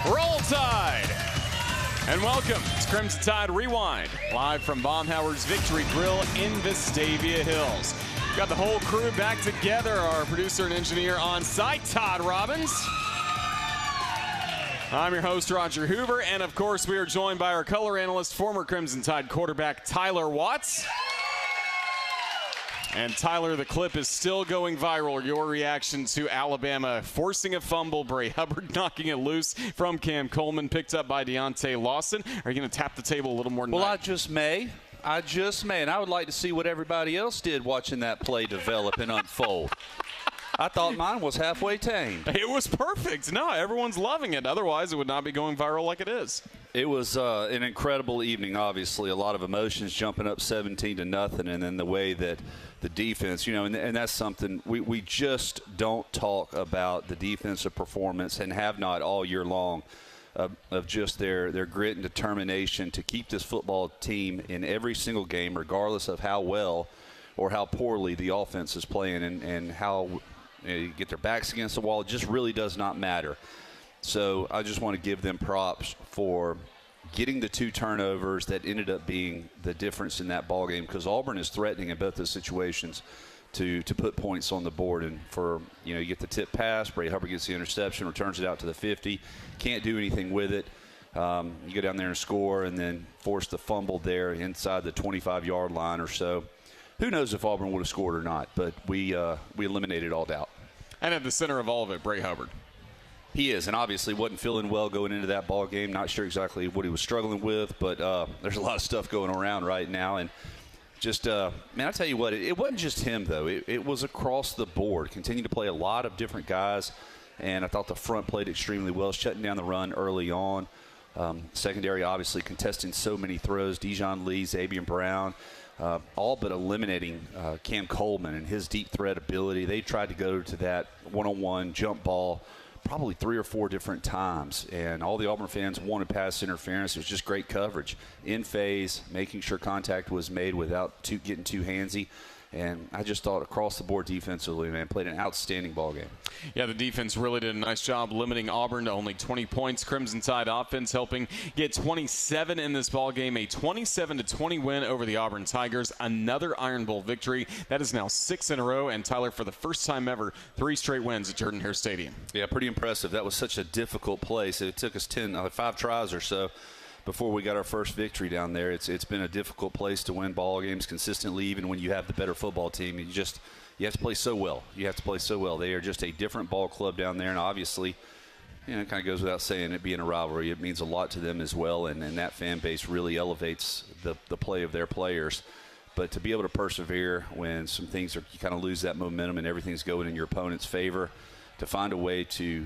Roll Tide! And welcome to Crimson Tide Rewind, live from Baumhower's Victory Grille in Vestavia Hills. We've got the whole crew back together, our producer and engineer on site, Todd Robbins. I'm your host, Roger Hoover, and of course we are joined by our color analyst, former Crimson Tide quarterback, Tyler Watts. And Tyler, the clip is still going viral. Your reaction to Alabama forcing a fumble, Bray Hubbard knocking it loose from Cam Coleman, picked up by Deontay Lawson. Are you going to tap the table a little more tonight? Well, I just may, and I would like to see what everybody else did watching that play develop and unfold. I thought mine was halfway tame. It was perfect. No, everyone's loving it. Otherwise, it would not be going viral like it is. It was an incredible evening, obviously. A lot of emotions jumping up 17-0, and then the way that the defense, and that's something we just don't talk about, the defensive performance, and have not all year long, of just their grit and determination to keep this football team in every single game, regardless of how well or how poorly the offense is playing and how you get their backs against the wall. It just really does not matter. So I just want to give them props for getting the 2 turnovers that ended up being the difference in that ball game, because Auburn is threatening in both those situations to put points on the board. And for, you get the tip pass, Bray Hubbard gets the interception, returns it out to the 50, can't do anything with it. You go down there and score, and then force the fumble there inside the 25-yard line or so. Who knows if Auburn would have scored or not, but we eliminated all doubt. And at the center of all of it, Bray Hubbard. He is, and obviously wasn't feeling well going into that ball game. Not sure exactly what he was struggling with, but there's a lot of stuff going around right now. And just, man, I tell you what, it wasn't just him, though. It was across the board. Continued to play a lot of different guys, and I thought the front played extremely well, shutting down the run early on. Secondary, obviously, contesting so many throws. Dijon Lee, Xavier Brown, all but eliminating Cam Coleman and his deep threat ability. They tried to go to that one-on-one jump ball probably 3 or 4 different times, and all the Auburn fans wanted pass interference. It was just great coverage in phase, making sure contact was made without getting too handsy. And I just thought across the board defensively, man, played an outstanding ball game. Yeah, the defense really did a nice job limiting Auburn to only 20 points. Crimson Tide offense helping get 27 in this ball game, a 27-20 win over the Auburn Tigers. Another Iron Bowl victory. That is now 6 in a row. And Tyler, for the first time ever, 3 straight wins at Jordan-Hare Stadium. Yeah, pretty impressive. That was such a difficult place. It took us 5 tries or so before we got our first victory down there. It's been a difficult place to win ball games consistently, even when you have the better football team. You have to play so well. You have to play so well. They are just a different ball club down there, and obviously, it kind of goes without saying, it being a rivalry, it means a lot to them as well, and that fan base really elevates the play of their players. But to be able to persevere when some things you kind of lose that momentum and everything's going in your opponent's favor, to find a way to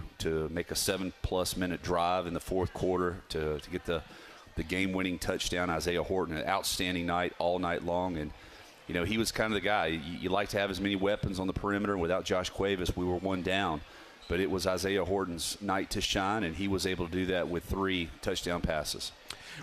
make a 7+ minute drive in the fourth quarter to get the game-winning touchdown. Isaiah Horton, an outstanding night all night long. And, he was kind of the guy. You like to have as many weapons on the perimeter. Without Josh Cuevas, we were 1 down. But it was Isaiah Horton's night to shine, and he was able to do that with 3 touchdown passes.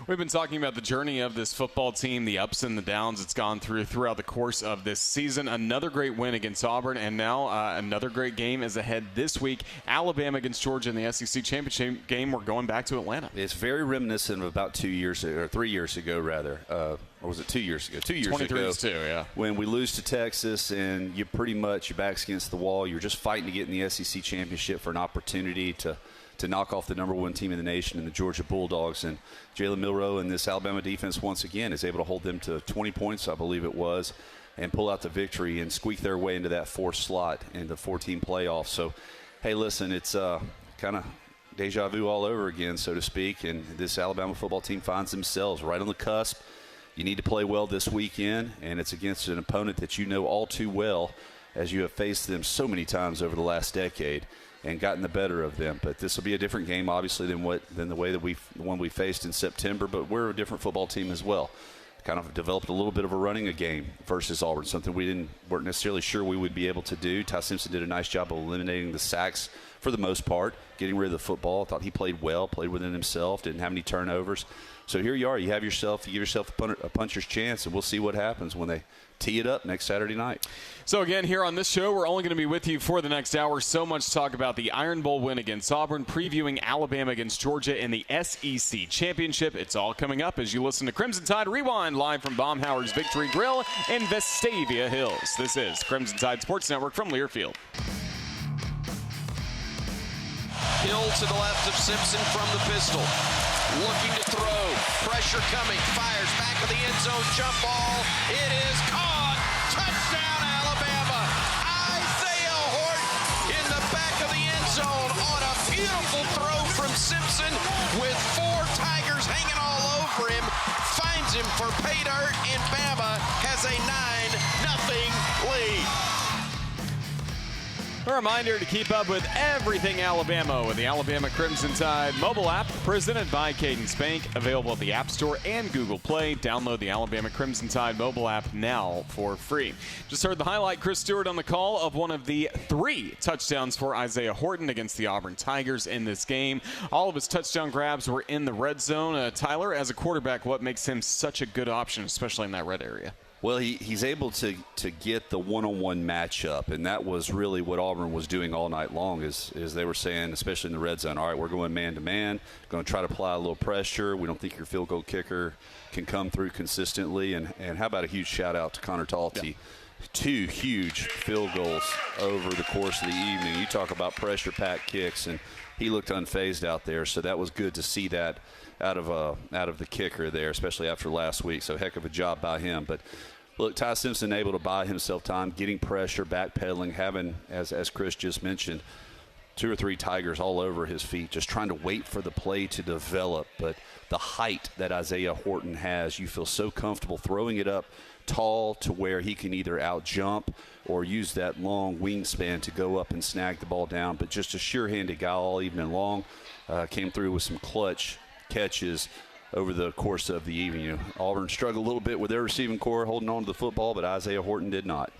We've been talking about the journey of this football team, the ups and the downs it's gone throughout the course of this season. Another great win against Auburn, and now another great game is ahead this week. Alabama against Georgia in the SEC championship game. We're going back to Atlanta. It's very reminiscent of about 2 years ago, or 3 years ago, rather. Or was it 2 years ago? 2 years 23 ago. 23 yeah. When we lose to Texas and you pretty much, your back's against the wall. You're just fighting to get in the SEC championship for an opportunity to knock off the #1 team in the nation and the Georgia Bulldogs. And Jalen Milroe and this Alabama defense once again is able to hold them to 20 points, I believe it was, and pull out the victory and squeak their way into that 4th slot in the 14 playoff. So, hey, listen, it's kind of deja vu all over again, so to speak, and this Alabama football team finds themselves right on the cusp. You need to play well this weekend, and it's against an opponent that you know all too well, as you have faced them so many times over the last decade and gotten the better of them. But this will be a different game, obviously, than the one we faced in September. But we're a different football team as well. Kind of developed a little bit of a running a game versus Auburn, something weren't necessarily sure we would be able to do. Ty Simpson did a nice job of eliminating the sacks for the most part, getting rid of the football. I thought he played well, played within himself, didn't have any turnovers. So here you are. You give yourself a puncher's chance, and we'll see what happens when they tee it up next Saturday night. So again, here on this show, we're only going to be with you for the next hour. So much to talk about the Iron Bowl win against Auburn, previewing Alabama against Georgia in the SEC Championship. It's all coming up as you listen to Crimson Tide Rewind live from Baumhower's Victory Grille in Vestavia Hills. This is Crimson Tide Sports Network from Learfield. Hill to the left of Simpson from the pistol. Looking to throw. Pressure coming. Fires back of the end zone. Jump ball. It is caught. Touchdown, Alabama. Isaiah Horton in the back of the end zone on a beautiful throw from Simpson with 4 Tigers hanging all over him. Finds him for pay dirt, and Bama has a 9-0 lead. A reminder to keep up with everything Alabama with the Alabama Crimson Tide mobile app presented by Cadence Bank, available at the App Store and Google Play. Download the Alabama Crimson Tide mobile app now for free. Just heard the highlight, Chris Stewart on the call of one of the 3 touchdowns for Isaiah Horton against the Auburn Tigers in this game. All of his touchdown grabs were in the red zone. Tyler, as a quarterback, what makes him such a good option, especially in that red area? Well, he's able to get the one-on-one matchup, and that was really what Auburn was doing all night long is they were saying, especially in the red zone, all right, we're going man-to-man, going to try to apply a little pressure. We don't think your field goal kicker can come through consistently. And how about a huge shout-out to Connor Talty? Yeah. 2 huge field goals over the course of the evening. You talk about pressure-packed kicks, and he looked unfazed out there, so that was good to see that out of the kicker there, especially after last week. So heck of a job by him. But look, Ty Simpson able to buy himself time, getting pressure, backpedaling, having, as Chris just mentioned, 2 or 3 Tigers all over his feet, just trying to wait for the play to develop. But the height that Isaiah Horton has, you feel so comfortable throwing it up tall to where he can either out-jump or use that long wingspan to go up and snag the ball down. But just a sure-handed guy all evening long. Came through with some clutch catches over the course of the evening. Auburn struggled a little bit with their receiving core holding on to the football, but Isaiah Horton did not.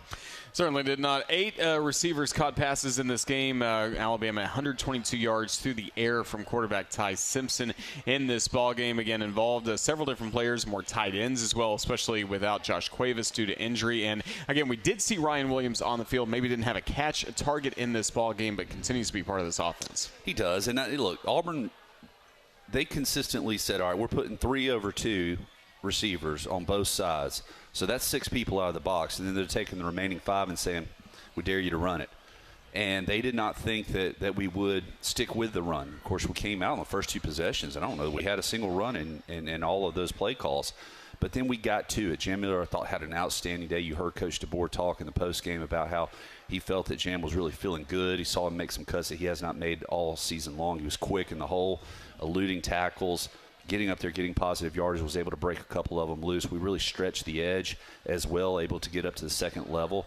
Certainly did not. 8 receivers caught passes in this game. Alabama 122 yards through the air from quarterback Ty Simpson in this ball game. Again, involved several different players, more tight ends as well, especially without Josh Cuevas due to injury. And again, we did see Ryan Williams on the field. Maybe didn't have a target in this ball game, but continues to be part of this offense. He does. And look, Auburn, they consistently said, all right, we're putting 3 over 2 receivers on both sides. So that's 6 people out of the box. And then they're taking the remaining 5 and saying, we dare you to run it. And they did not think that we would stick with the run. Of course, we came out in the first 2 possessions. I don't know, we had a single run in all of those play calls. But then we got to it. Jam Miller, I thought, had an outstanding day. You heard Coach DeBoer talk in the postgame about how he felt that Jam was really feeling good. He saw him make some cuts that he has not made all season long. He was quick in the hole, eluding tackles, getting up there, getting positive yardage, was able to break a couple of them loose. We really stretched the edge as well, able to get up to the second level.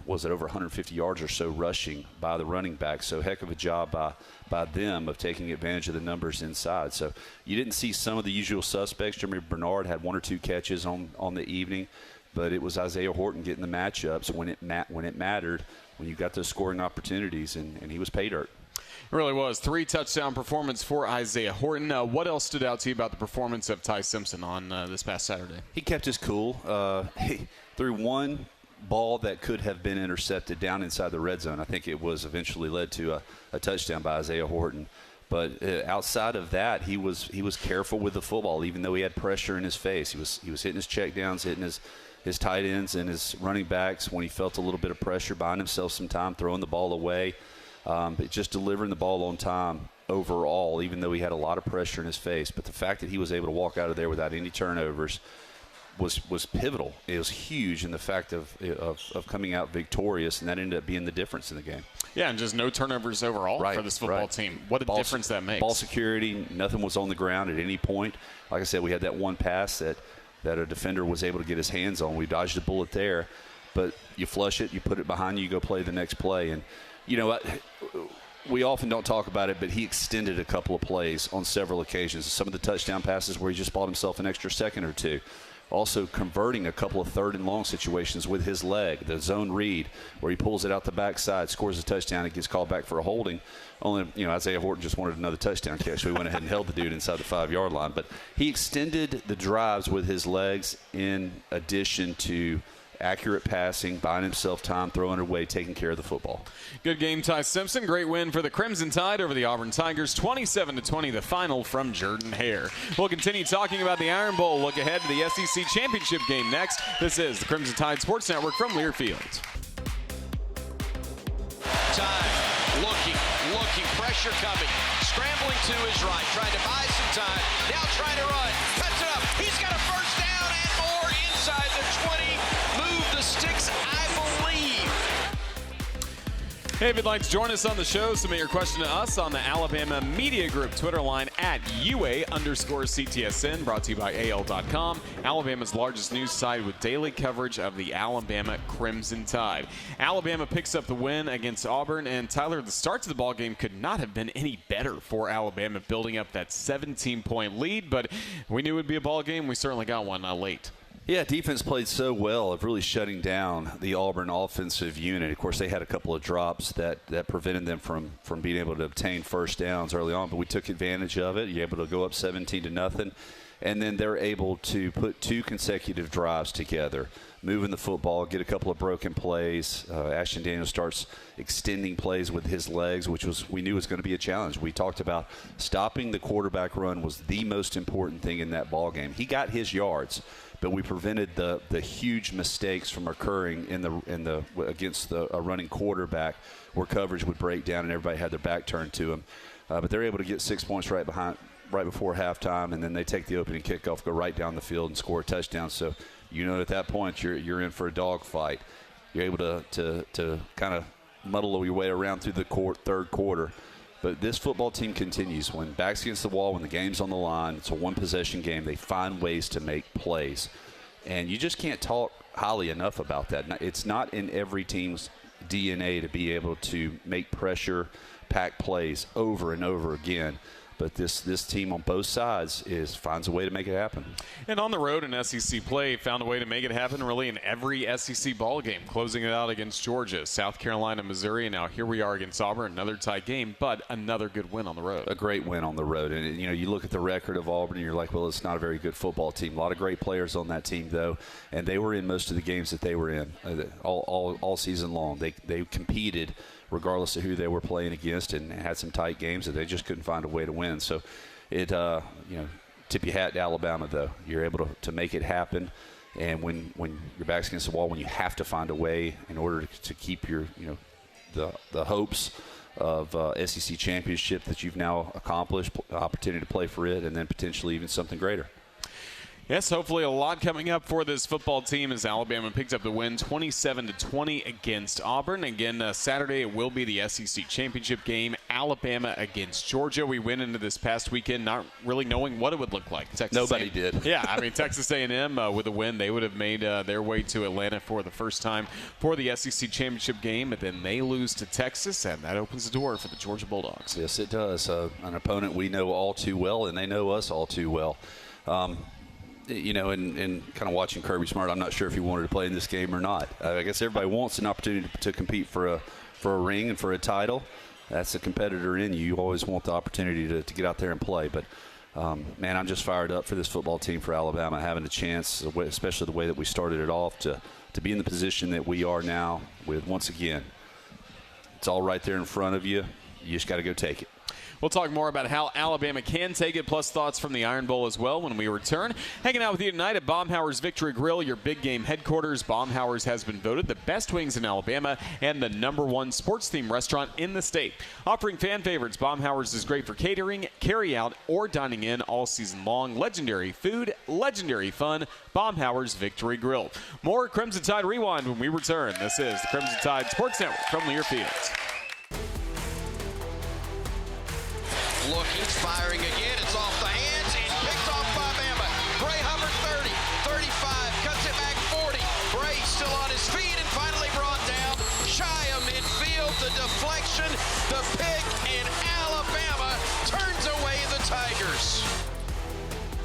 Was it over 150 yards or so rushing by the running back? So heck of a job by them of taking advantage of the numbers inside. So you didn't see some of the usual suspects. Jeremy Bernard had 1 or 2 catches on the evening, but it was Isaiah Horton getting the matchups when it mattered, when you got those scoring opportunities, and he was pay dirt. It really was. 3 touchdown performance for Isaiah Horton. What else stood out to you about the performance of Ty Simpson on this past Saturday? He kept his cool. He threw 1 ball that could have been intercepted down inside the red zone. I think it was eventually led to a touchdown by Isaiah Horton. But outside of that, he was careful with the football, even though he had pressure in his face. He was hitting his checkdowns, hitting his tight ends and his running backs when he felt a little bit of pressure, buying himself some time, throwing the ball away. But just delivering the ball on time overall, even though he had a lot of pressure in his face. But the fact that he was able to walk out of there without any turnovers was pivotal. It was huge in the fact of coming out victorious, and that ended up being the difference in the game. Yeah, and just no turnovers overall for this football team. What a difference that makes. Ball security, nothing was on the ground at any point. Like I said, we had that one pass that a defender was able to get his hands on. We dodged a bullet there. But you flush it, you put it behind you, go play the next play. And, you know, we often don't talk about it, but he extended a couple of plays on several occasions. Some of the touchdown passes where he just bought himself an extra second or two. also converting a couple of third and long situations with his leg, the zone read, where he pulls it out the backside, scores a touchdown, and gets called back for a holding. Only, Isaiah Horton just wanted another touchdown catch, so he went ahead and held the dude inside the 5-yard line. But he extended the drives with his legs in addition to accurate passing, buying himself time, throwing it away, taking care of the football. Good game, Ty Simpson. Great win for the Crimson Tide over the Auburn Tigers, 27-20, the final from Jordan Hare. We'll continue talking about the Iron Bowl. Look ahead to the SEC Championship game next. This is the Crimson Tide Sports Network from Learfield. Time, looking, pressure coming, scrambling to his right, trying to buy some time, now trying to run, cuts it up, he's got a first down and more inside the 20, move the sticks, I believe. Hey, if you'd like to join us on the show, submit your question to us on the Alabama Media Group Twitter line at UA_CTSN, brought to you by AL.com, Alabama's largest news site with daily coverage of the Alabama Crimson Tide. Alabama picks up the win against Auburn, and Tyler, the start to the ballgame could not have been any better for Alabama, building up that 17-point lead, but we knew it would be a ballgame. We certainly got one late. Yeah, defense played so well of really shutting down the Auburn offensive unit. Of course, they had a couple of drops that prevented them from being able to obtain first downs early on, but we took advantage of it. You're able to go up 17-0, and then they're able to put 2 consecutive drives together, moving the football, get a couple of broken plays. Ashton Daniels starts extending plays with his legs, which we knew was going to be a challenge. We talked about stopping the quarterback run was the most important thing in that ball game. He got his yards, but we prevented the huge mistakes from occurring against a running quarterback where coverage would break down and everybody had their back turned to him. But they're able to get 6 points right before halftime, and then they take the opening kickoff, go right down the field, and score a touchdown. So at that point you're in for a dogfight. You're able to kind of muddle your way around through the third quarter. But this football team continues. When back's against the wall, when the game's on the line, it's a one-possession game. They find ways to make plays. And you just can't talk highly enough about that. It's not in every team's DNA to be able to make pressure, pack plays over and over again. But this team on both sides finds a way to make it happen. And on the road in SEC play, found a way to make it happen really in every SEC ball game, closing it out against Georgia, South Carolina, Missouri. Now here we are against Auburn, another tight game, but another good win on the road. A great win on the road. And, you look at the record of Auburn and you're like, well, it's not a very good football team. A lot of great players on that team, though, and they were in most of the games that they were in all season long. They competed regardless of who they were playing against, and had some tight games that they just couldn't find a way to win. So tip your hat to Alabama, though. You're able to make it happen, and when your back's against the wall, when you have to find a way in order to keep your the hopes of SEC championship that you've now accomplished, opportunity to play for it, and then potentially even something greater. Yes, hopefully a lot coming up for this football team as Alabama picks up the win 27-20 against Auburn. Again, Saturday it will be the SEC championship game, Alabama against Georgia. We went into this past weekend not really knowing what it would look like. Nobody did. Yeah, I mean, Texas A&M with a win, they would have made their way to Atlanta for the first time for the SEC championship game, but then they lose to Texas, and that opens the door for the Georgia Bulldogs. Yes, it does. An opponent we know all too well, and they know us all too well. And kind of watching Kirby Smart, I'm not sure if he wanted to play in this game or not. I guess everybody wants an opportunity to compete for a ring and for a title. That's a competitor in you. You always want the opportunity to get out there and play. But, man, I'm just fired up for this football team for Alabama, having a chance, especially the way that we started it off, to be in the position that we are now with, once again, it's all right there in front of you. You just got to go take it. We'll talk more about how Alabama can take it, plus thoughts from the Iron Bowl as well when we return. Hanging out with you tonight at Baumhower's Victory Grille, your big game headquarters. Baumhower's has been voted the best wings in Alabama and the #1 sports-themed restaurant in the state. Offering fan favorites, Baumhower's is great for catering, carry-out, or dining in all season long. Legendary food, legendary fun. Baumhower's Victory Grille. More Crimson Tide Rewind when we return. This is the Crimson Tide Sports Network from Learfield. Looking, firing again. It's off the hands and picked off by Bama. Bray Hoover 30, 35, cuts it back 40. Bray still on his feet and finally brought down. Shy of midfield, the deflection, the pick, and Alabama turns away the Tigers.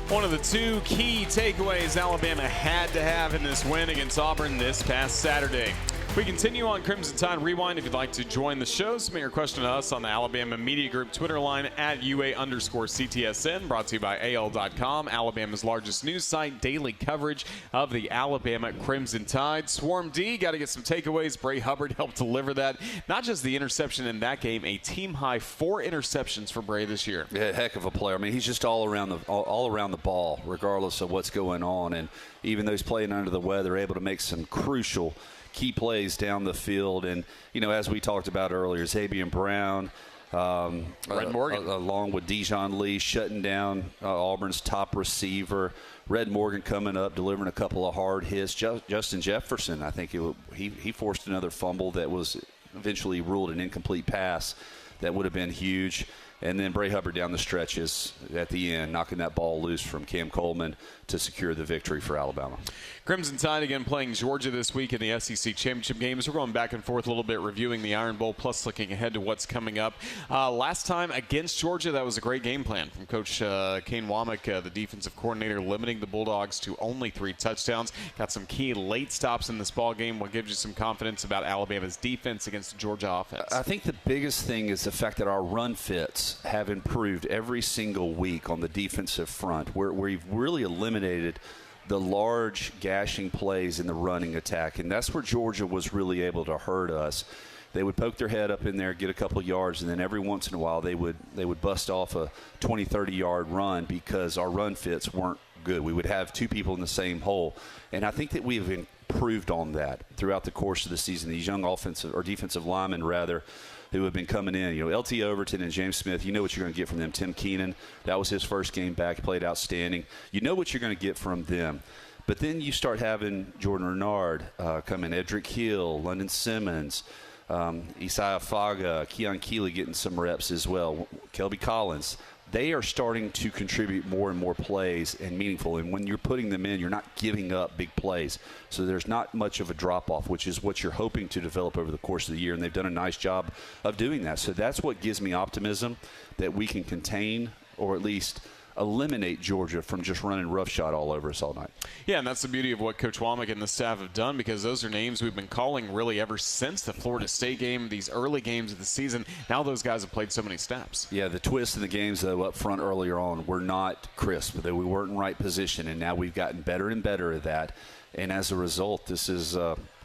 One of the two key takeaways Alabama had to have in this win against Auburn this past Saturday. We continue on Crimson Tide Rewind. If you'd like to join the show, submit your question to us on the Alabama Media Group Twitter line at UA_CTSN, brought to you by AL.com, Alabama's largest news site. Daily coverage of the Alabama Crimson Tide. Swarm D, got to get some takeaways. Bray Hubbard helped deliver that. Not just the interception in that game, a team-high 4 interceptions for Bray this year. Yeah, heck of a player. I mean, he's just all around the ball, regardless of what's going on. And even though he's playing under the weather, able to make some crucial key plays down the field. And, you know, as we talked about earlier, Xavier Brown, Red Morgan, along with Dijon Lee, shutting down Auburn's top receiver. Red Morgan coming up, delivering a couple of hard hits. Justin Jefferson, I think he forced another fumble that was eventually ruled an incomplete pass. That would have been huge. And then Bray Hubbard down the stretches at the end, knocking that ball loose from Cam Coleman to secure the victory for Alabama. Crimson Tide again playing Georgia this week in the SEC Championship games. We're going back and forth a little bit, reviewing the Iron Bowl, plus looking ahead to what's coming up. Last time against Georgia, that was a great game plan from Coach Kane Womack, the defensive coordinator, limiting the Bulldogs to only 3 touchdowns. Got some key late stops in this ball game. What gives you some confidence about Alabama's defense against the Georgia offense? I think the biggest thing is the fact that our run fits have improved every single week on the defensive front, where we've really eliminated the large gashing plays in the running attack. And that's where Georgia was really able to hurt us. They would poke their head up in there, get a couple of yards, and then every once in a while they would bust off a 20, 30-yard run because our run fits weren't good. We would have 2 people in the same hole. And I think that we've improved on that throughout the course of the season. These young defensive linemen, rather, who have been coming in. You know, L.T. Overton and James Smith, you know what you're going to get from them. Tim Keenan, that was his first game back. He played outstanding. You know what you're going to get from them. But then you start having Jordan Renard come in, Edric Hill, London Simmons, Isaiah Faga, Keon Keeley getting some reps as well, Kelby Collins. They are starting to contribute more and more plays and meaningful. And when you're putting them in, you're not giving up big plays. So there's not much of a drop-off, which is what you're hoping to develop over the course of the year. And they've done a nice job of doing that. So that's what gives me optimism that we can contain, or at least eliminate Georgia from just running roughshod all over us all night. Yeah, and that's the beauty of what Coach Womack and the staff have done, because those are names we've been calling really ever since the Florida State game, these early games of the season. Now those guys have played so many snaps. Yeah, the twists in the games, though, up front earlier on were not crisp. We weren't in right position, and now we've gotten better and better at that. And as a result, this is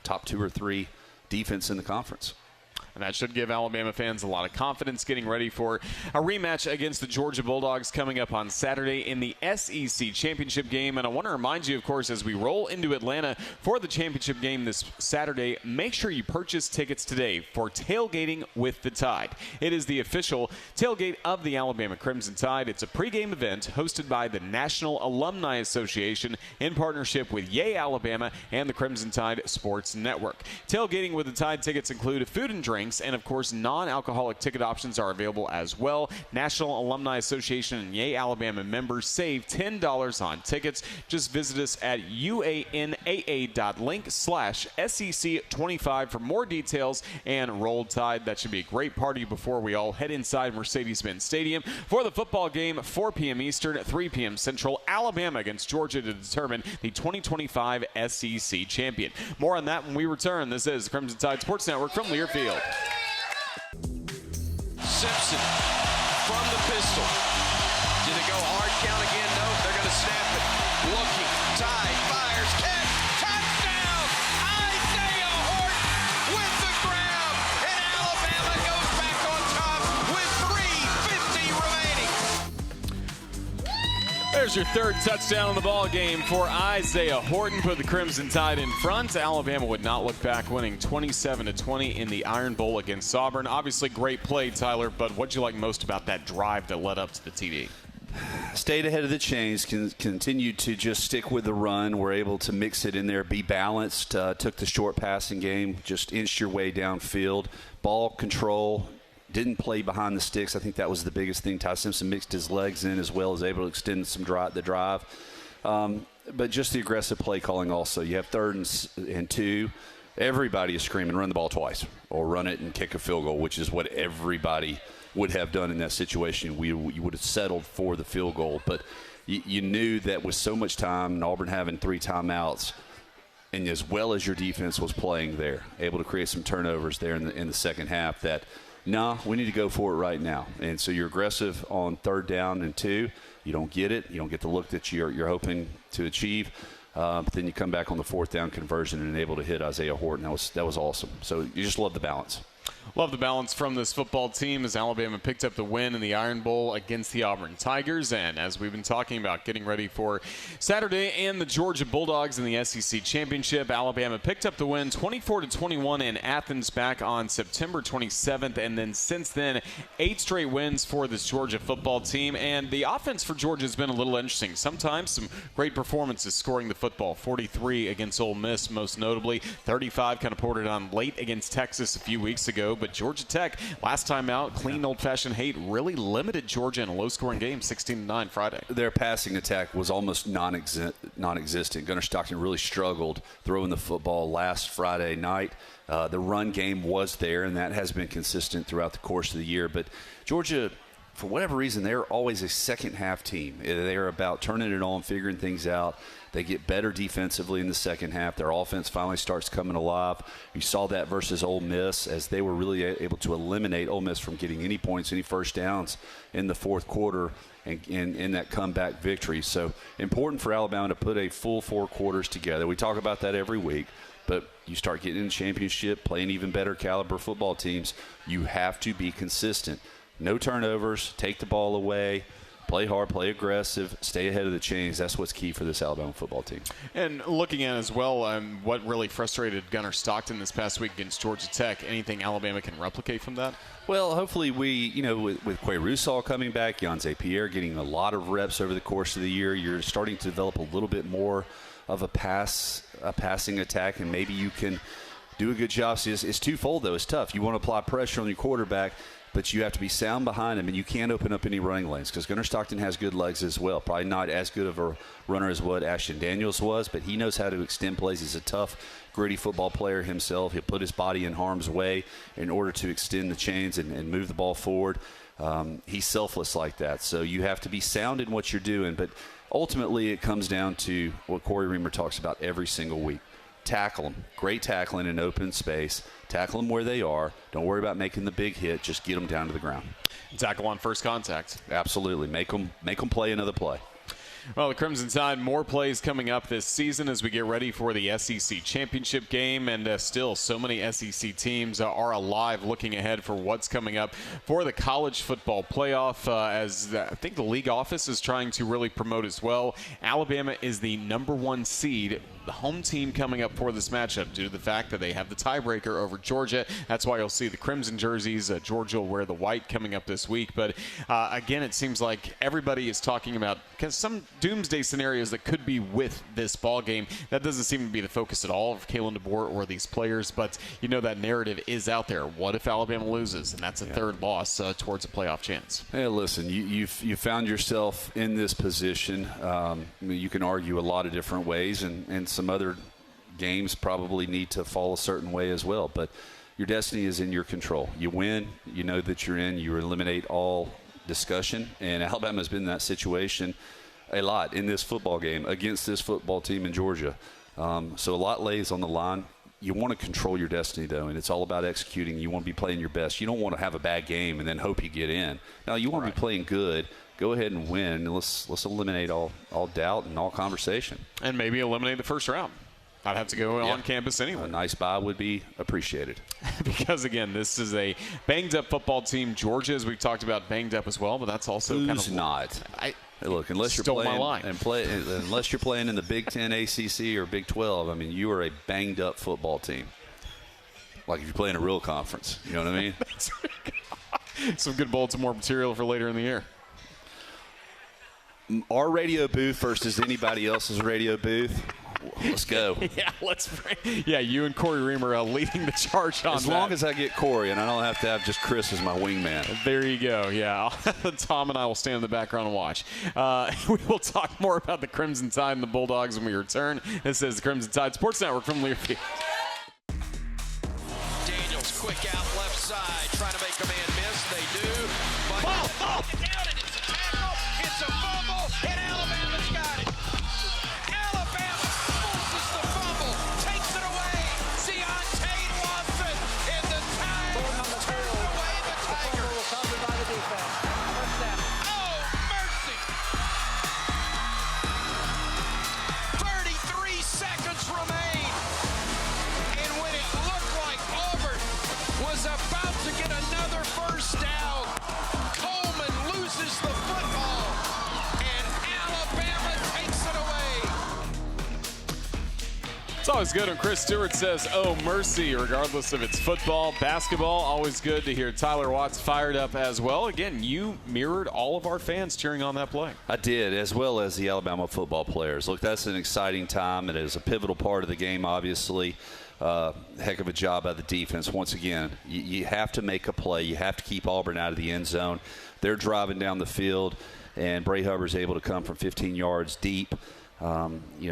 top 2 or 3 defense in the conference. And that should give Alabama fans a lot of confidence getting ready for a rematch against the Georgia Bulldogs coming up on Saturday in the SEC Championship game. And I want to remind you, of course, as we roll into Atlanta for the championship game this Saturday, make sure you purchase tickets today for Tailgating with the Tide. It is the official tailgate of the Alabama Crimson Tide. It's a pregame event hosted by the National Alumni Association in partnership with Yay Alabama and the Crimson Tide Sports Network. Tailgating with the Tide tickets include food and drink, and of course non-alcoholic ticket options are available as well. National Alumni Association and Yay Alabama members save $10 on tickets. Just visit us at uanaa.link/SEC25 for more details and roll Tide. That should be a great party before we all head inside Mercedes-Benz Stadium for the football game, 4 p.m. Eastern, 3 p.m. Central. Alabama against Georgia to determine the 2025 SEC champion. More on that when we return. This is the Crimson Tide Sports Network from Learfield. Simpson from the pistol. Do they go hard count again? No, they're going to snap it. Looking, Tide fires, catch, touchdown! Isaiah Horton with the grab, and Alabama goes back on top with 3:50 remaining. There's your 3rd touchdown in the ball game for Isaiah Horton. Put the Crimson Tide in front. Alabama would not look back, winning 27-20 in the Iron Bowl against Auburn. Obviously, great play, Tyler, but what'd you like most about that drive that led up to the TD? Stayed ahead of the chains, continued to just stick with the run. We're able to mix it in there, be balanced. Took the short passing game, just inched your way downfield. Ball control. Didn't play behind the sticks. I think that was the biggest thing. Ty Simpson mixed his legs in as well, as able to extend the drive. But just the aggressive play calling also. You have 3rd and 2. Everybody is screaming, run the ball twice or run it and kick a field goal, which is what everybody would have done in that situation. You would have settled for the field goal. But you knew that with so much time and Auburn having 3 timeouts, and as well as your defense was playing there, able to create some turnovers there in the second half, that, we need to go for it right now. And so you're aggressive on 3rd down and 2. You don't get it. You don't get the look that you're hoping to achieve. But then you come back on the 4th down conversion and able to hit Isaiah Horton. That was awesome. So you just love the balance. Love the balance from this football team as Alabama picked up the win in the Iron Bowl against the Auburn Tigers. And as we've been talking about, getting ready for Saturday and the Georgia Bulldogs in the SEC Championship, Alabama picked up the win 24-21 in Athens back on September 27th. And then since then, 8 straight wins for this Georgia football team. And the offense for Georgia has been a little interesting. Sometimes some great performances scoring the football. 43 against Ole Miss, most notably. 35 kind of poured it on late against Texas a few weeks ago. But Georgia Tech, last time out, clean old-fashioned hate, really limited Georgia in a low-scoring game, 16-9 Friday. Their passing attack was almost non-existent. Gunnar Stockton really struggled throwing the football last Friday night. The run game was there, and that has been consistent throughout the course of the year. But Georgia, for whatever reason, they're always a second-half team. They're about turning it on, figuring things out. They get better defensively in the second half. Their offense finally starts coming alive. You saw that versus Ole Miss as they were really able to eliminate Ole Miss from getting any points, any first downs in the 4th quarter and in that comeback victory. So important for Alabama to put a full 4 quarters together. We talk about that every week. But you start getting in the championship, playing even better caliber football teams, you have to be consistent. No turnovers, take the ball away. Play hard, play aggressive, stay ahead of the chains. That's what's key for this Alabama football team. And looking at as well, what really frustrated Gunnar Stockton this past week against Georgia Tech, anything Alabama can replicate from that? Well, hopefully with Quay Russaw coming back, Yanze Pierre getting a lot of reps over the course of the year, you're starting to develop a little bit more of a passing attack, and maybe you can do a good job. See, it's twofold, though. It's tough. You want to apply pressure on your quarterback, but you have to be sound behind him, and you can't open up any running lanes because Gunnar Stockton has good legs as well. Probably not as good of a runner as what Ashton Daniels was, but he knows how to extend plays. He's a tough, gritty football player himself. He'll put his body in harm's way in order to extend the chains and move the ball forward. He's selfless like that, so you have to be sound in what you're doing. But ultimately it comes down to what Corey Reamer talks about every single week. Tackle them. Great tackling in open space. Tackle them where they are. Don't worry about making the big hit. Just get them down to the ground. Tackle on first contact. Absolutely. Make them play another play. Well, the Crimson Tide, more plays coming up this season as we get ready for the SEC Championship game. And still, so many SEC teams are alive looking ahead for what's coming up for the college football playoff, as I think the league office is trying to really promote as well. Alabama is the #1 seed, the home team coming up for this matchup due to the fact that they have the tiebreaker over Georgia. That's why you'll see the crimson jerseys. Georgia will wear the white coming up this week. But again, it seems like everybody is talking about some doomsday scenarios that could be with this ball game. That doesn't seem to be the focus at all of Kalen DeBoer or these players, but that narrative is out there. What if Alabama loses? And that's a third loss towards a playoff chance. Hey, listen, you found yourself in this position. You can argue a lot of different ways, and some other games probably need to fall a certain way as well. But your destiny is in your control. You win, you know that you're in, you eliminate all discussion. And Alabama's been in that situation a lot in this football game against this football team in Georgia. So a lot lays on the line. You want to control your destiny, though, and it's all about executing. You want to be playing your best. You don't want to have a bad game and then hope you get in. No, you want to be playing good. Go ahead and win. Let's eliminate all doubt and all conversation. And maybe eliminate the first round. I'd have to go on campus anyway. A nice bye would be appreciated. Because, again, this is a banged-up football team. Georgia, as we've talked about, banged up as well, but that's also Who's not? Hey, look, unless you're playing in the Big Ten, ACC, or Big 12, I mean, you are a banged-up football team. Like if you're playing a real conference. You know what I mean? Some good Baltimore material for later in the year. Our radio booth versus anybody else's radio booth. Let's go. You and Corey Reamer leading the charge on as long as I get Corey and I don't have to have just Chris as my wingman. There you go. Yeah, Tom and I will stand in the background and watch. We will talk more about the Crimson Tide and the Bulldogs when we return. This is the Crimson Tide Sports Network from Learfield. Daniels, quick out left side, trying to make a man miss. they do. But down, and it's a tackle, it's a fumble, and Alabama's got it. Alabama forces the fumble, takes it away. Deontay Watson, and the Tide turns away the Tigers. Covered by the defense. First down. Oh, mercy! 33 seconds remain. And when it looked like Auburn was about to get another first down, Coleman loses the football, and Alabama takes it away. It's always good when Chris Stewart says, oh, mercy, regardless if it's football, basketball. Always good to hear Tyler Watts fired up as well. Again, you mirrored all of our fans cheering on that play. I did, as well as the Alabama football players. Look, that's an exciting time. It is a pivotal part of the game, obviously. Heck of a job by the defense. Once again, you have to make a play. You have to keep Auburn out of the end zone. They're driving down the field, and Bray Hubbard's able to come from 15 yards deep.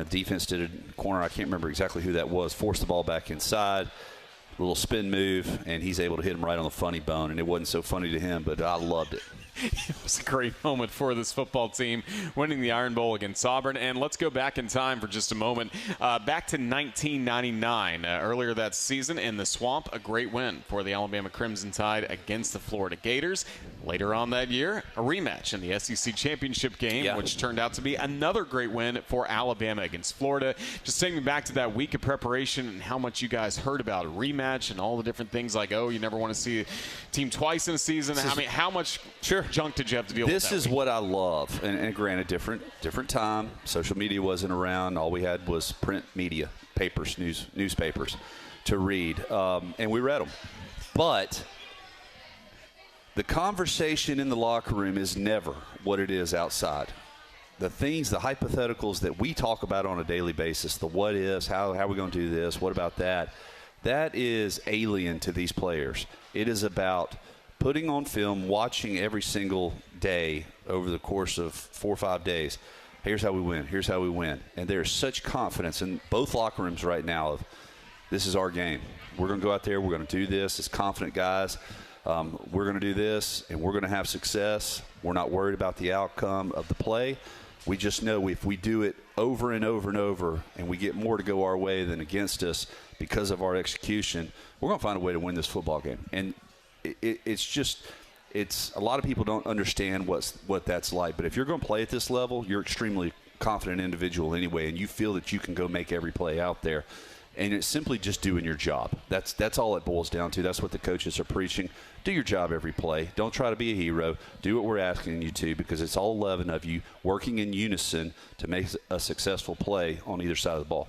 Defense did a corner. I can't remember exactly who that was. Forced the ball back inside. A little spin move, and he's able to hit him right on the funny bone. And it wasn't so funny to him, but I loved it. It was a great moment for this football team, winning the Iron Bowl against Auburn. And let's go back in time for just a moment. Back to 1999, earlier that season in the Swamp, a great win for the Alabama Crimson Tide against the Florida Gators. Later on that year, a rematch in the SEC championship game, which turned out to be another great win for Alabama against Florida. Just taking me back to that week of preparation and how much you guys heard about a rematch and all the different things like, oh, you never want to see a team twice in a season. I mean, how much junk did you have to deal with? This is what I love. And granted, different time. Social media wasn't around. All we had was print media, papers, newspapers to read. And we read them. But the conversation in the locker room is never what it is outside. The things, the hypotheticals that we talk about on a daily basis, the what ifs, how are we going to do this, what about that, that is alien to these players. It is about putting on film, watching every single day over the course of 4 or 5 days. Here's how we win. Here's how we win. And there's such confidence in both locker rooms right now of this is our game. We're going to go out there. We're going to do this. As confident guys, we're going to do this, and we're going to have success. We're not worried about the outcome of the play. We just know if we do it over and over and over and we get more to go our way than against us because of our execution, we're going to find a way to win this football game. And it's a lot of people don't understand what that's like. But if you're going to play at this level, you're extremely confident individual anyway, and you feel that you can go make every play out there. And it's simply just doing your job. That's all it boils down to. That's what the coaches are preaching. Do your job every play. Don't try to be a hero. Do what we're asking you to, because it's all 11 of you working in unison to make a successful play on either side of the ball.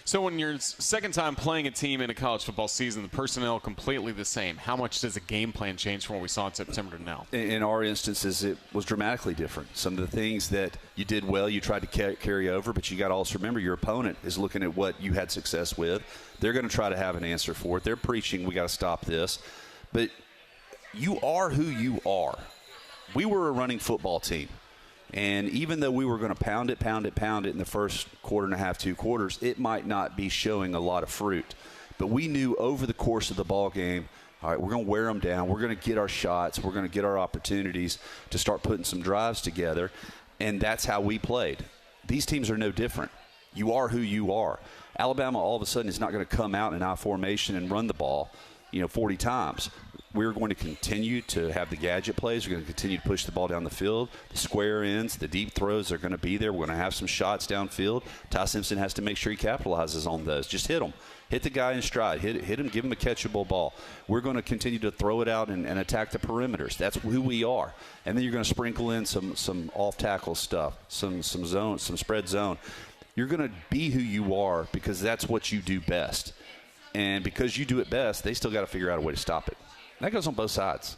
So when your second time playing a team in a college football season, the personnel completely the same. How much does a game plan change from what we saw in September to now? In our instances, it was dramatically different. Some of the things that you did well, you tried to carry over, but you got to also remember your opponent is looking at what you had success with. They're going to try to have an answer for it. They're preaching, we got to stop this. But you are who you are. We were a running football team. And even though we were going to pound it in the first quarter and a half, 2 quarters, it might not be showing a lot of fruit. But we knew over the course of the ball game, all right, we're going to wear them down. We're going to get our shots. We're going to get our opportunities to start putting some drives together. And that's how we played. These teams are no different. You are who you are. Alabama all of a sudden is not going to come out in I formation and run the ball, 40 times. We're going to continue to have the gadget plays. We're going to continue to push the ball down the field. The square ends, the deep throws are going to be there. We're going to have some shots downfield. Ty Simpson has to make sure he capitalizes on those. Just hit them. Hit the guy in stride. Hit him. Give him a catchable ball. We're going to continue to throw it out and attack the perimeters. That's who we are. And then you're going to sprinkle in some off-tackle stuff, some zone, some spread zone. You're going to be who you are because that's what you do best. And because you do it best, they still got to figure out a way to stop it. That goes on both sides.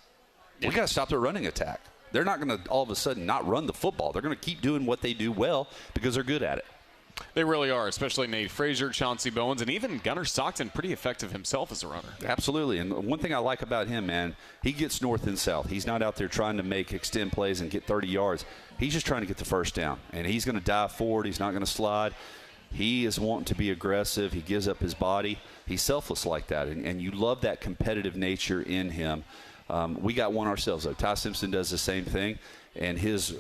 We got to stop their running attack. They're not going to all of a sudden not run the football. They're going to keep doing what they do well because they're good at it. They really are, especially Nate Frazier, Chauncey Bowens, and even Gunnar Stockton, pretty effective himself as a runner. Absolutely. And one thing I like about him, man, he gets north and south. He's not out there trying to extend plays and get 30 yards. He's just trying to get the first down. And he's going to dive forward. He's not going to slide. He is wanting to be aggressive. He gives up his body. He's selfless like that. And you love that competitive nature in him. We got one ourselves, though. Ty Simpson does the same thing, and his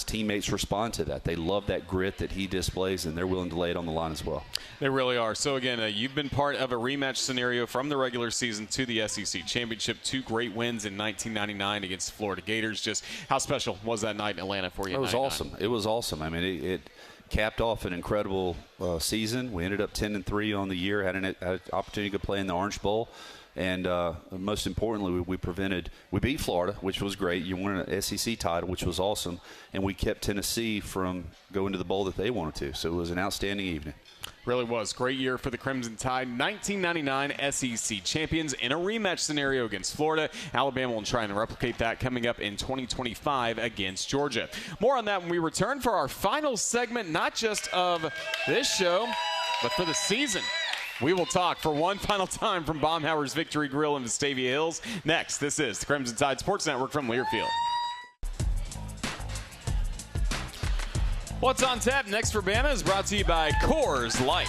teammates respond to that. They love that grit that he displays, and they're willing to lay it on the line as well. They really are. So, again, you've been part of a rematch scenario from the regular season to the SEC Championship. 2 great wins in 1999 against the Florida Gators. Just how special was that night in Atlanta for you? It was awesome. It was awesome. I mean, it capped off an incredible season. We ended up 10-3 on the year, had an opportunity to play in the Orange Bowl. And most importantly, we beat Florida, which was great. You won an SEC title, which was awesome. And we kept Tennessee from going to the bowl that they wanted to. So it was an outstanding evening. Really was. Great year for the Crimson Tide. 1999 SEC champions in a rematch scenario against Florida. Alabama will try and replicate that coming up in 2025 against Georgia. More on that when we return for our final segment, not just of this show, but for the season. We will talk for one final time from Baumhower's Victory Grille in Vestavia Hills. Next, this is the Crimson Tide Sports Network from Learfield. What's on tap next for Bama is brought to you by Coors Light.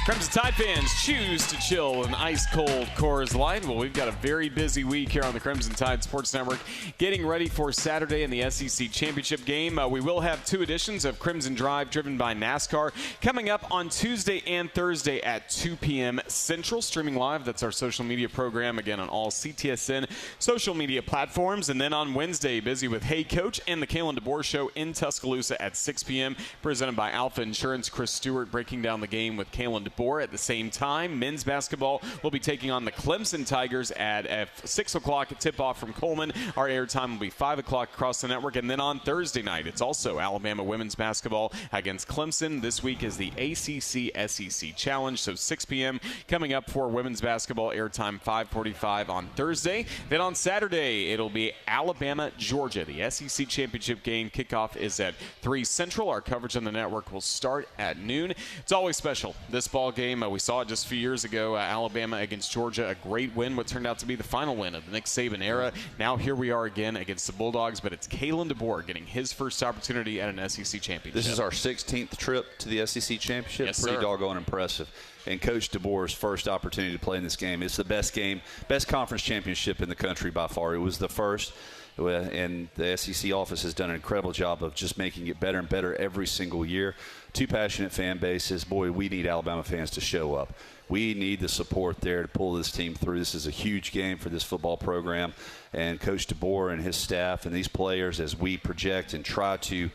Crimson Tide fans choose to chill with an ice-cold Coors Light. Well, we've got a very busy week here on the Crimson Tide Sports Network, getting ready for Saturday in the SEC Championship game. We will have 2 editions of Crimson Drive driven by NASCAR coming up on Tuesday and Thursday at 2 p.m. Central, streaming live. That's our social media program, again, on all CTSN social media platforms. And then on Wednesday, busy with Hey Coach and the Kalen DeBoer Show in Tuscaloosa at 6 p.m., presented by Alpha Insurance. Chris Stewart breaking down the game with Kalen DeBoer. At the same time, men's basketball will be taking on the Clemson Tigers at 6 o'clock tip-off from Coleman. Our airtime will be 5 o'clock across the network. And then on Thursday night, it's also Alabama women's basketball against Clemson. This week is the ACC SEC Challenge, so 6 p.m. coming up for women's basketball, airtime 5:45 on Thursday. Then on Saturday, it'll be Alabama-Georgia. The SEC Championship game kickoff is at 3 Central. Our coverage on the network will start at noon. It's always special. This ball game, we saw it just a few years ago, Alabama against Georgia, a great win, what turned out to be the final win of the Nick Saban era. Now here we are again against the Bulldogs, but it's Kalen DeBoer getting his first opportunity at an SEC championship. This is our 16th trip to the SEC championship. Yes, pretty sir. Doggone impressive. And Coach DeBoer's first opportunity to play in this game. It's the best game, best conference championship in the country by far. It was the first. And the SEC office has done an incredible job of just making it better and better every single year. 2 passionate fan bases. Boy, we need Alabama fans to show up. We need the support there to pull this team through. This is a huge game for this football program. And Coach DeBoer and his staff and these players, as we project and try to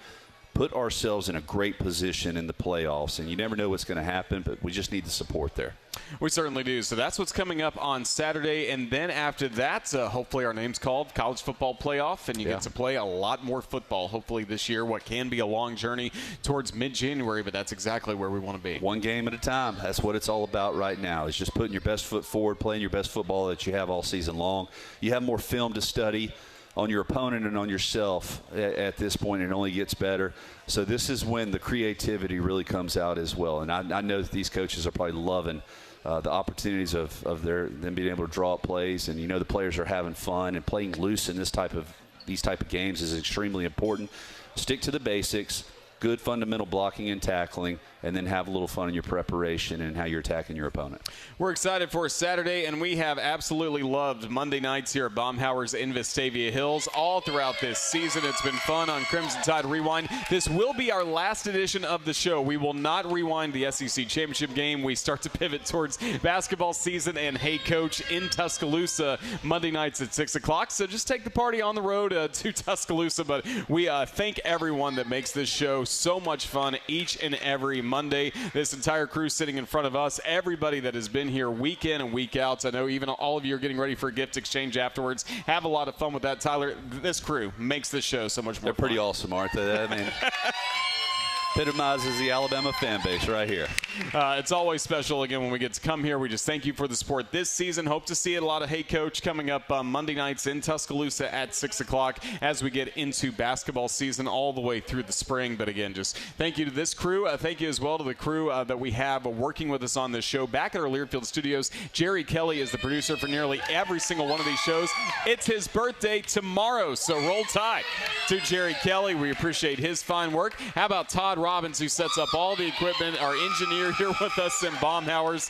put ourselves in a great position in the playoffs. And you never know what's going to happen, but we just need the support there. We certainly do. So that's what's coming up on Saturday. And then after that, hopefully our name's called College Football Playoff, and you get to play a lot more football, hopefully this year, what can be a long journey towards mid-January, but that's exactly where we want to be. One game at a time. That's what it's all about right now. It's just putting your best foot forward, playing your best football that you have all season long. You have more film to study on your opponent and on yourself at this point. It only gets better. So this is when the creativity really comes out as well. And I know that these coaches are probably loving the opportunities of them being able to draw up plays. And, the players are having fun, and playing loose in these type of games is extremely important. Stick to the basics. Good fundamental blocking and tackling, and then have a little fun in your preparation and how you're attacking your opponent. We're excited for Saturday, and we have absolutely loved Monday nights here at Baumhower's in Vestavia Hills all throughout this season. It's been fun on Crimson Tide Rewind. This will be our last edition of the show. We will not rewind the SEC Championship game. We start to pivot towards basketball season and Hey Coach in Tuscaloosa Monday nights at 6 o'clock. So just take the party on the road to Tuscaloosa. But we thank everyone that makes this show so much fun each and every Monday. This entire crew sitting in front of us, everybody that has been here week in and week out. I know even all of you are getting ready for a gift exchange afterwards. Have a lot of fun with that, Tyler. This crew makes this show so much more fun. They're pretty awesome, aren't they? I mean, epitomizes the Alabama fan base right here. It's always special, again, when we get to come here. We just thank you for the support this season. Hope to see it. A lot of Hey Coach coming up Monday nights in Tuscaloosa at 6 o'clock as we get into basketball season all the way through the spring. But, again, just thank you to this crew. Thank you as well to the crew that we have working with us on this show. Back at our Learfield studios, Jerry Kelly is the producer for nearly every single one of these shows. It's his birthday tomorrow, so roll tide to Jerry Kelly. We appreciate his fine work. How about Todd Robbins, who sets up all the equipment, our engineer here with us in Baumhowers.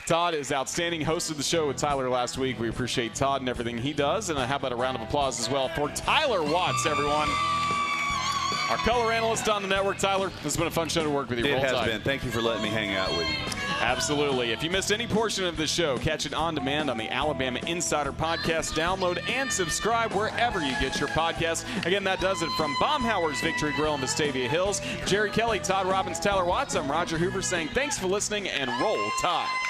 Todd is outstanding, hosted the show with Tyler last week. We appreciate Todd and everything he does. And how about a round of applause as well for Tyler Watts, everyone. Our color analyst on the network. Tyler, this has been a fun show to work with you. It has been. Thank you for letting me hang out with you. Absolutely. If you missed any portion of the show, catch it on demand on the Alabama Insider Podcast. Download and subscribe wherever you get your podcasts. Again, that does it from Baumhower's Victory Grill in Vestavia Hills. Jerry Kelly, Todd Robbins, Tyler Watts. I'm Roger Hoover saying thanks for listening and roll Tide.